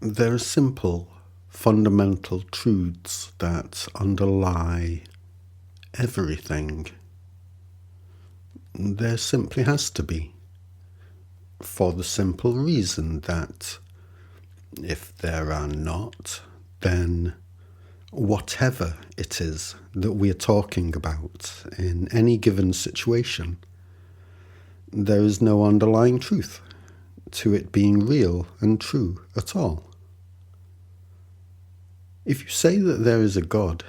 There are simple, fundamental truths that underlie everything. There simply has to be, for the simple reason that if there are not, then whatever it is that we're talking about in any given situation, there is no underlying truth to it being real and true at all. If you say that there is a God,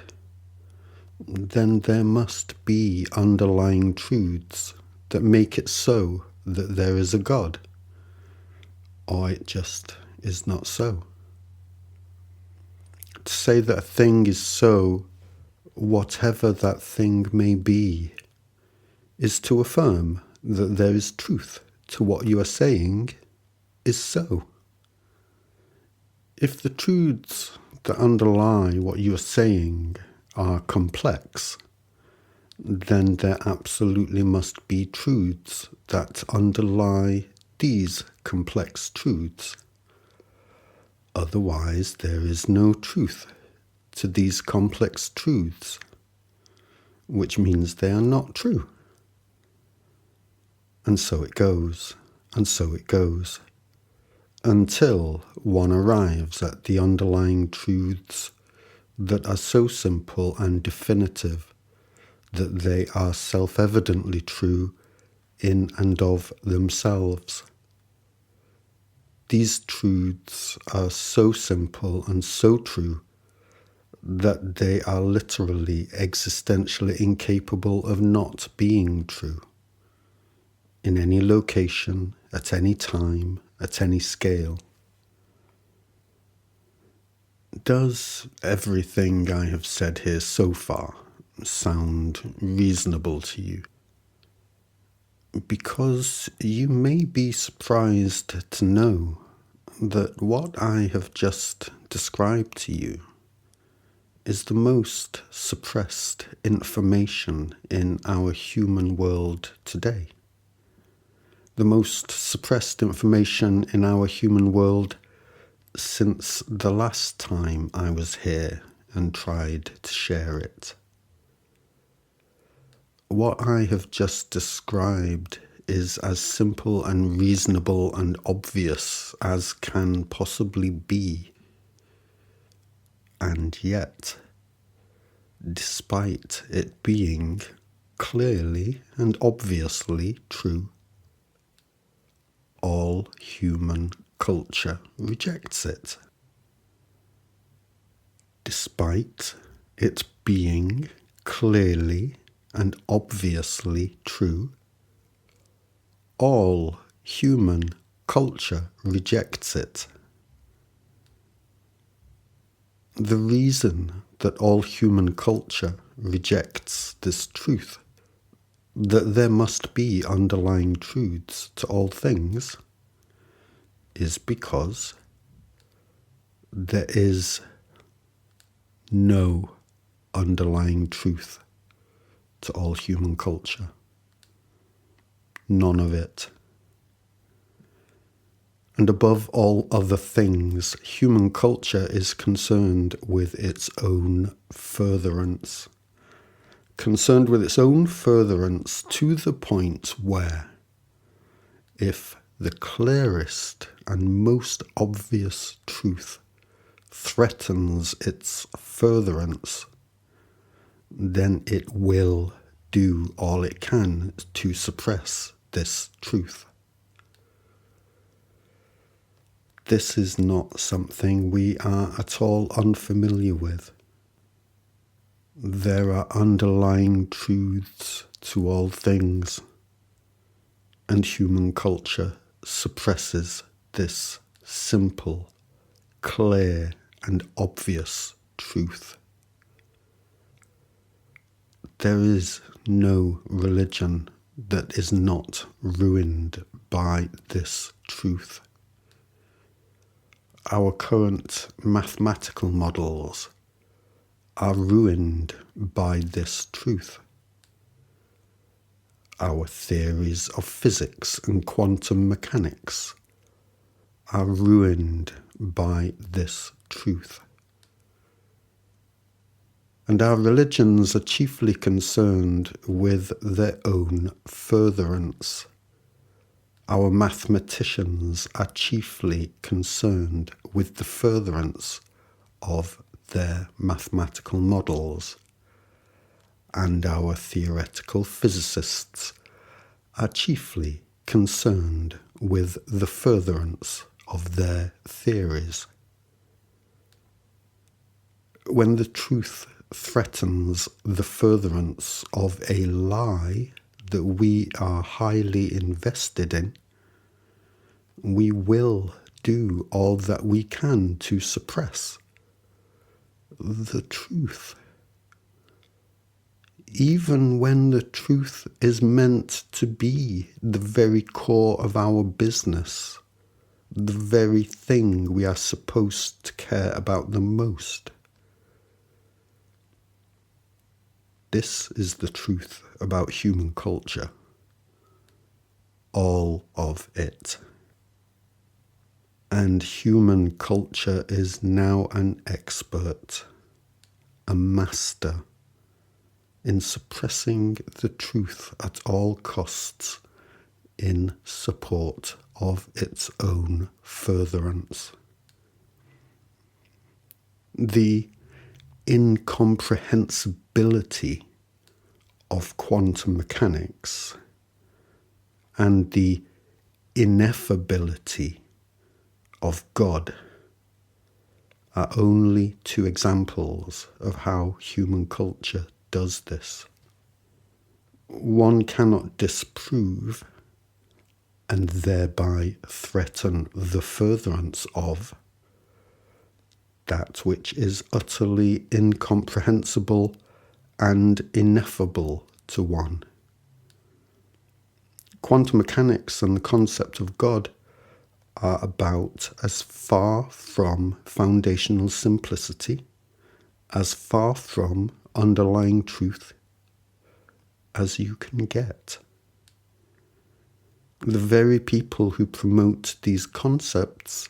then there must be underlying truths that make it so that there is a God, or it just is not so. To say that a thing is so, whatever that thing may be, is to affirm that there is truth to what you are saying is so. If the truths that underlie what you are saying are complex, then there absolutely must be truths that underlie these complex truths. Otherwise, there is no truth to these complex truths, which means they are not true. And so it goes, and so it goes, until one arrives at the underlying truths that are so simple and definitive that they are self-evidently true in and of themselves. These truths are so simple and so true that they are literally existentially incapable of not being true, in any location, at any time, at any scale. Does everything I have said here so far sound reasonable to you? Because you may be surprised to know that what I have just described to you is the most suppressed information in our human world today. The most suppressed information in our human world since the last time I was here and tried to share it. What I have just described is as simple and reasonable and obvious as can possibly be. And yet, despite it being clearly and obviously true, all human culture rejects it. Despite it being clearly and obviously true, all human culture rejects it. The reason that all human culture rejects this truth, that there must be underlying truths to all things, is because there is no underlying truth to all human culture. None of it. And above all other things, human culture is concerned with its own furtherance. Concerned with its own furtherance to the point where, if the clearest and most obvious truth threatens its furtherance, then it will do all it can to suppress this truth. This is not something we are at all unfamiliar with. There are underlying truths to all things, and human culture suppresses this simple, clear, and obvious truth. There is no religion that is not ruined by this truth. Our current mathematical models are ruined by this truth. Our theories of physics and quantum mechanics are ruined by this truth. And our religions are chiefly concerned with their own furtherance. Our mathematicians are chiefly concerned with the furtherance of their mathematical models. And our theoretical physicists are chiefly concerned with the furtherance of their theories. When the truth threatens the furtherance of a lie that we are highly invested in, we will do all that we can to suppress the truth. Even when the truth is meant to be the very core of our business, the very thing we are supposed to care about the most. This is the truth about human culture. All of it. And human culture is now an expert, a master, in suppressing the truth at all costs in support of its own furtherance. The incomprehensibility of quantum mechanics and the ineffability of God are only two examples of how human culture does this. One cannot disprove and thereby threaten the furtherance of that which is utterly incomprehensible and ineffable to one. Quantum mechanics and the concept of God are about as far from foundational simplicity, as far from underlying truth as you can get. The very people who promote these concepts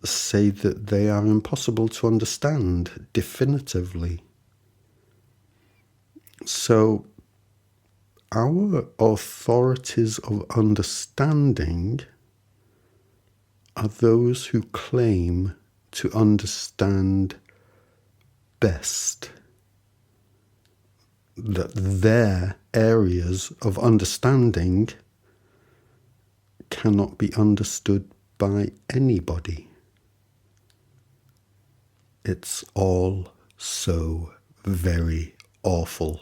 say that they are impossible to understand definitively. So, our authorities of understanding are those who claim to understand best, that their areas of understanding cannot be understood by anybody. It's all so very awful.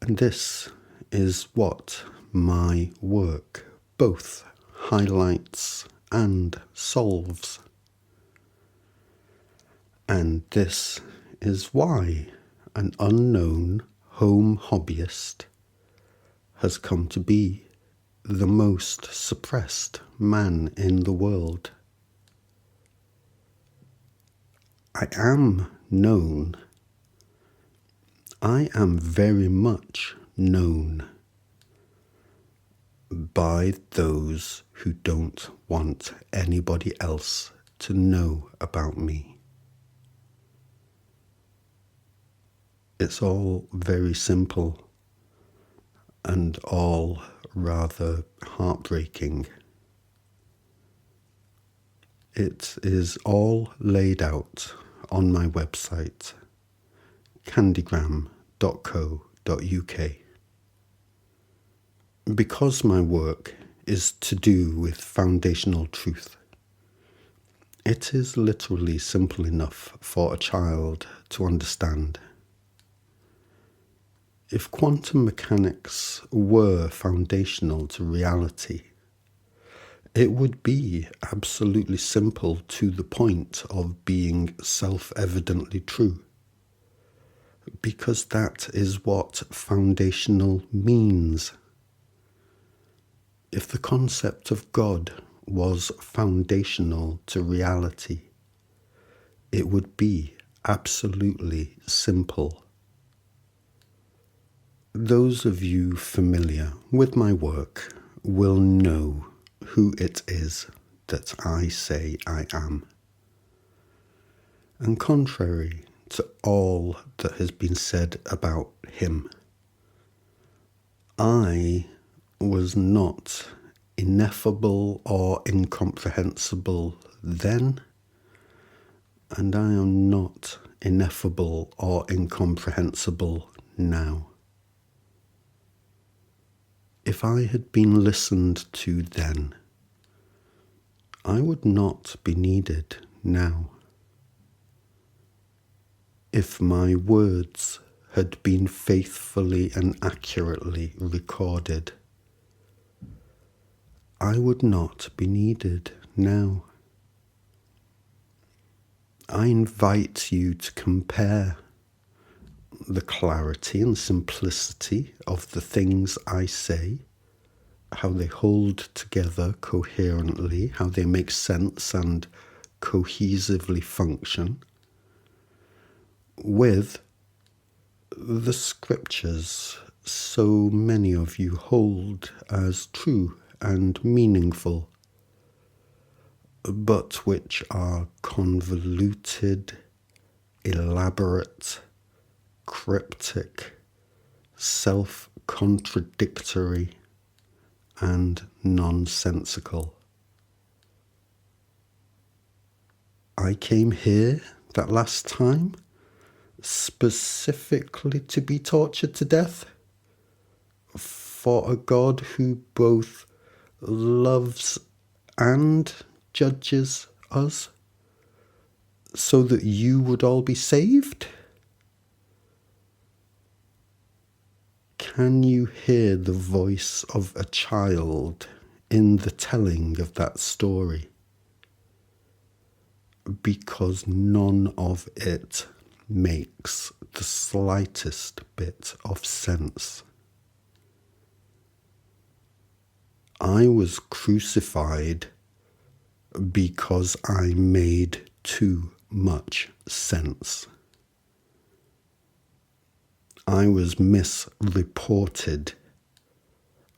And this is what my work both highlights and solves. And this is why an unknown home hobbyist has come to be the most suppressed man in the world. I am known. I am very much known by those who don't want anybody else to know about me. It's all very simple and all rather heartbreaking. It is all laid out on my website, candigram.co.uk. Because my work is to do with foundational truth, it is literally simple enough for a child to understand. If quantum mechanics were foundational to reality, it would be absolutely simple to the point of being self-evidently true. Because that is what foundational means. If the concept of God was foundational to reality, it would be absolutely simple. Those of you familiar with my work will know who it is that I say I am. And contrary to all that has been said about him, I was not ineffable or incomprehensible then, and I am not ineffable or incomprehensible now. If I had been listened to then, I would not be needed now. If my words had been faithfully and accurately recorded, I would not be needed now. I invite you to compare the clarity and simplicity of the things I say, how they hold together coherently, how they make sense and cohesively function, with the scriptures so many of you hold as true and meaningful, but which are convoluted, elaborate, cryptic, self-contradictory, and nonsensical. I came here that last time specifically to be tortured to death for a God who both loves and judges us, so that you would all be saved? Can you hear the voice of a child in the telling of that story? Because none of it makes the slightest bit of sense. I was crucified because I made too much sense. I was misreported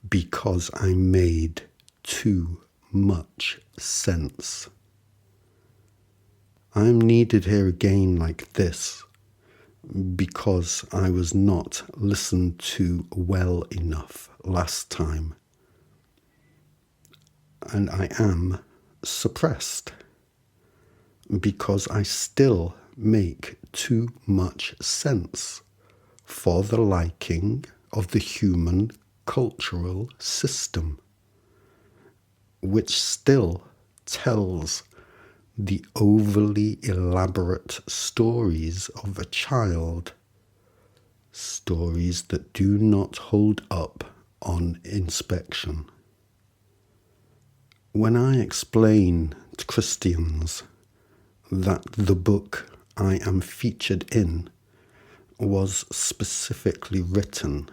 because I made too much sense. I'm needed here again like this because I was not listened to well enough last time. And I am suppressed because I still make too much sense for the liking of the human cultural system, which still tells the overly elaborate stories of a child, stories that do not hold up on inspection. When I explain to Christians that the book I am featured in was specifically written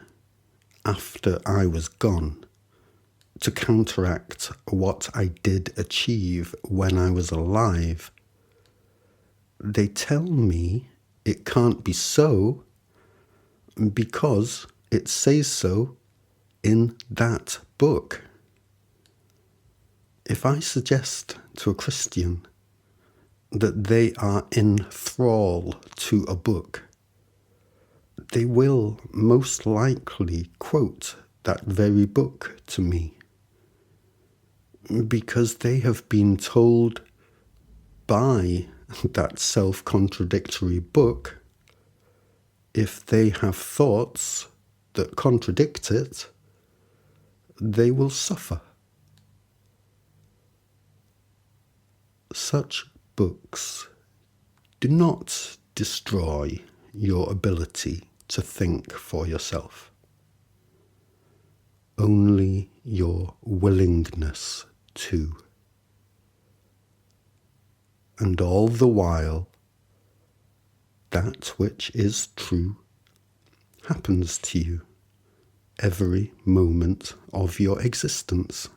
after I was gone to counteract what I did achieve when I was alive, they tell me it can't be so because it says so in that book. If I suggest to a Christian that they are in thrall to a book, they will most likely quote that very book to me, because they have been told by that self-contradictory book, if they have thoughts that contradict it, they will suffer. Such books do not destroy your ability to think for yourself, only your willingness to. And all the while, that which is true happens to you every moment of your existence,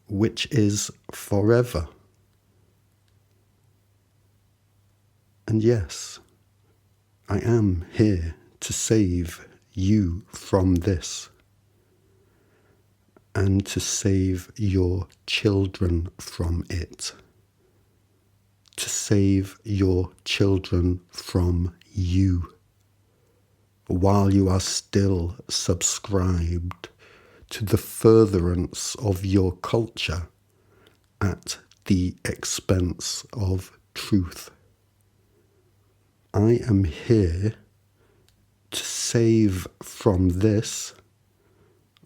which is forever. And yes, I am here to save you from this. and to save your children from it. To save your children from you, while you are still subscribed to the furtherance of your culture at the expense of truth. I am here to save from this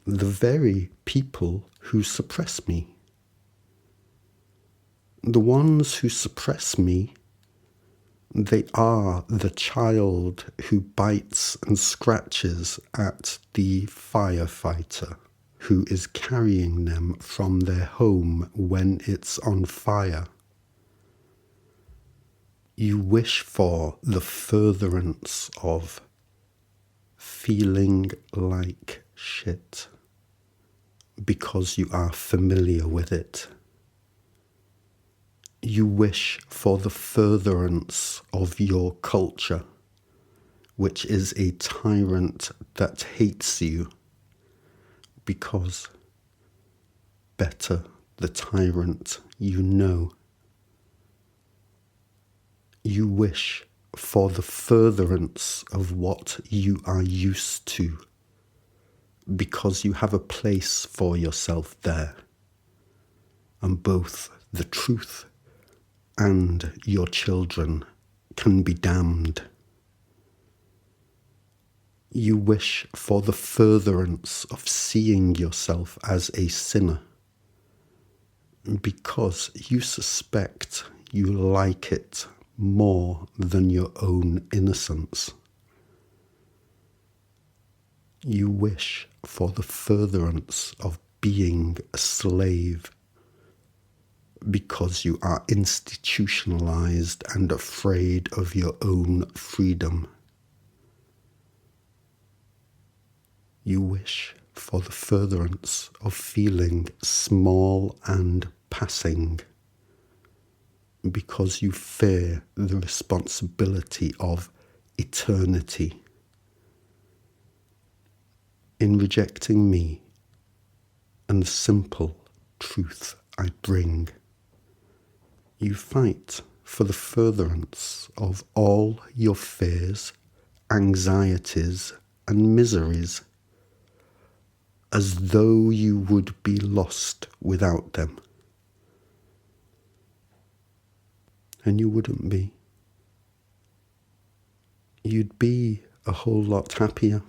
the very people who suppress me. The ones who suppress me, they are the child who bites and scratches at the firefighter who is carrying them from their home when it's on fire. You wish for the furtherance of feeling like shit because you are familiar with it. You wish for the furtherance of your culture, which is a tyrant that hates you, because better the tyrant you know. You wish for the furtherance of what you are used to, because you have a place for yourself there, and both the truth and your children can be damned. You wish for the furtherance of seeing yourself as a sinner, because you suspect you like it more than your own innocence. You wish for the furtherance of being a slave, because you are institutionalized and afraid of your own freedom. You wish for the furtherance of feeling small and passing, because you fear the responsibility of eternity. In rejecting me and the simple truth I bring, you fight for the furtherance of all your fears, anxieties, and miseries, as though you would be lost without them. And you wouldn't be. You'd be a whole lot happier.